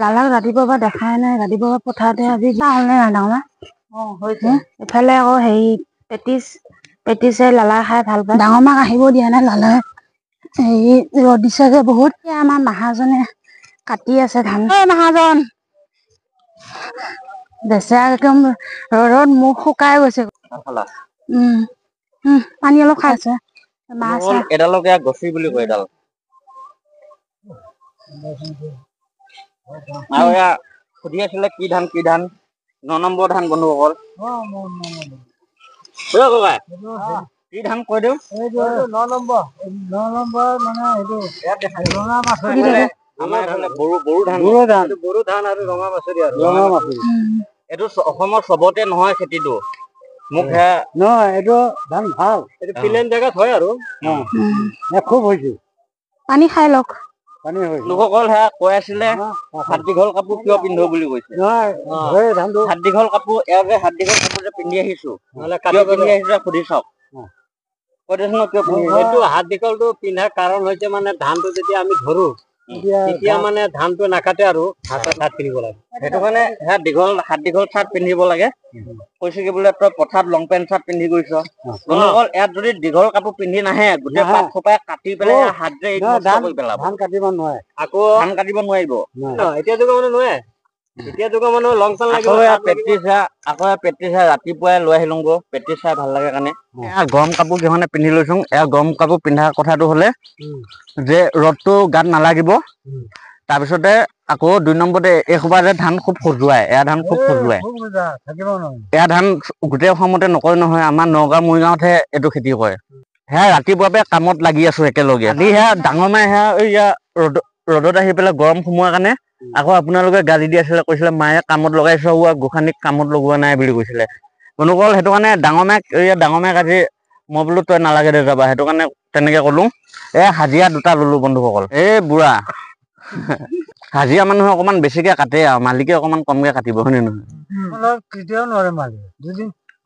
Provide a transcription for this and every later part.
লালাক ৰাতিপুৱা দেখাই নাই, ৰাতিপুৱা পথাৰতে আজি হ'ল নে নাই ডাঙৰ হৈছে। এফালে আকৌ হেৰি পেটিছে লালা খাই ভাল পায়। ডাঙৰ মাক আহিব দিয়া নাই, লালাই হেৰি ৰ'দ দিছে যে বহুত। আমাৰ মহাজনে কাটি আছে ধান। মহাজন বেচেৰা একদম ৰ'দত মুখ শুকাই গৈছে। পানী অলপ খাইছে। এডালকে গছি বুলি কয় এডাল। আৰু এয়া সুধি আছিলে কি ধান 9 নম্বৰ ধান বন্ধুসকল। কি ধান কৈ দিওঁ? 9 নম্বৰ মানে এইটো ৰঙা মাছৰি। আমাৰ এইফালে বড়ো ধান আৰু ৰঙা মাছৰি আৰু ৰঙা মাছৰি। এইটো অসমৰ চবতে নহয় খেতিটো। মোক নহয়, এইটো ধান ভাল। এইটো প্লেন জেগাত হয় আৰু খুব হৈছে। পানী খাই লওক। লোকসকল সেয়া কৈ আছিলে হাত দীঘল কাপোৰ কিয় পিন্ধো বুলি কৈছে। হাত দীঘল কাপোৰ হাত দীঘল কাপোৰ যে পিন্ধি আহিছো, কিয় পিন্ধি আহিছো সুধি চাওক। এইটো হাত দীঘলটো পিন্ধাৰ কাৰণ হৈছে মানে ধানটো যেতিয়া আমি ধৰো তেতিয়া মানে ধানটো নাকাটে আৰু হাতত হাত পিন্ধিব লাগে। সেইটো কাৰণে হাত দীঘল চাৰ্ট পিন্ধিব লাগে। কৈছে কি বোলে তই পথাৰত লং পেণ্ট চাৰ্ট পিন্ধি গৈছ। বন্ধুসকল ইয়াত যদি দীঘল কাপোৰ পিন্ধি নাহে, গোটেই পাত সোপাই কাটি পেলাই হাত কৰি পেলাব। ধান কাটিব নোৱাৰে, আকৌ ধান কাটিব নোৱাৰিব। এতিয়া যুগৰ মানুহ নোৱাৰে। এতিয়া যুগৰ মানুহ লং পেণ্ট লাগিব। পেট্ৰিছা ৰাতিপুৱাই লৈ আহিলোগৈ। পেট্ৰিছ চাই ভাল লাগে কাৰণে গৰম কাপোৰ কেইখনে পিন্ধি লৈছো। গৰম কাপোৰ পিন্ধা কথাটো হলে যে ৰ'দটো গাত নালাগিব। তাৰপিছতে আকৌ 2 নম্বৰতে এইসোপা যে ধান খুব খজুৱাই, এয়া ধান খুব খজুৱাই। এয়া ধান গোটেই অসমতে নকৰে নহয়, আমাৰ নগাঁও মৰিগাঁৱতহে এইটো খেতি কৰে। সেয়া ৰাতিপুৱাৰ কামত লাগি আছো একেলগে। আজি সেয়া ডাঙৰ মাই সেয়া ৰ'দত আহি পেলাই গৰম সোমোৱাৰ কাৰণে আকৌ আপোনালোকে গালি দি আছিলে, কৈছিলে মায়ে কামত লগাইছে গোসানীক কামত লগোৱা নাই বুলি কৈছিলে। বন্ধুসকল সেইটো কাৰণে ডাঙৰ মাইক আজি মই বোলো তই নালাগে দে যাবা, সেইটো কাৰণে তেনেকে কলো। হাজিৰা 2টা ললো বন্ধুসকল। বুঢ়া হাজিৰা মানুহে অকমান বেছিকে কাটে আৰু মালিকে অকমান কমকে কাটিব, হয় নে নহয়? কেতিয়াও নোৱাৰে মালিক,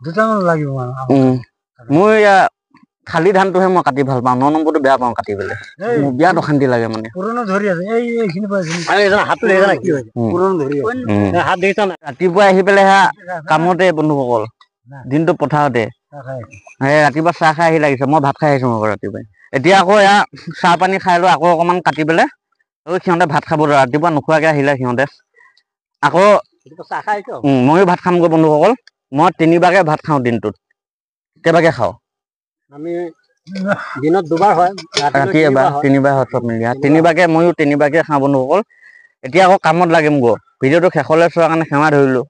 দুটামান লাগিব মানে। মোৰ খালি ধানটোহে মই কাটি ভাল পাওঁ। 9 নম্বৰটো বেয়া পাওঁ কাটি পেলাই, মোৰ বিৰাট অশান্তি লাগে মানে। ৰাতিপুৱা আহি পেলাই কামতে বন্ধুসকল, দিনটো পথাৰতে ৰাতিপুৱা চাহ খাই আহি লাগিছে। মই ভাত খাই আহিছো আকৌ ৰাতিপুৱাই। এতিয়া আকৌ চাহ পানী খাই লৈ আকৌ অকমান কাটি পেলাই সিহঁতে ভাত খাব। ৰাতিপুৱা নোখোৱাকে আহিলে সিহঁতে। আকৌ ময়ো ভাত খামগৈ বন্ধুসকল। মই 3বাৰকে ভাত খাওঁ দিনটোত। কেইবাকে খাওঁ? আমি দিনত 2বাৰ হয়, ৰাতি এবাৰ, 3বাৰ হয়, চব মিলি 3বাৰকে। ময়ো 3বাৰকে খাওঁ বন্ধুসকল। এতিয়া আকৌ কামত লাগিম গৈ। ভিডিঅ'টো শেষলৈ চোৱাৰ কাৰণে সেৱা ধৰিলো।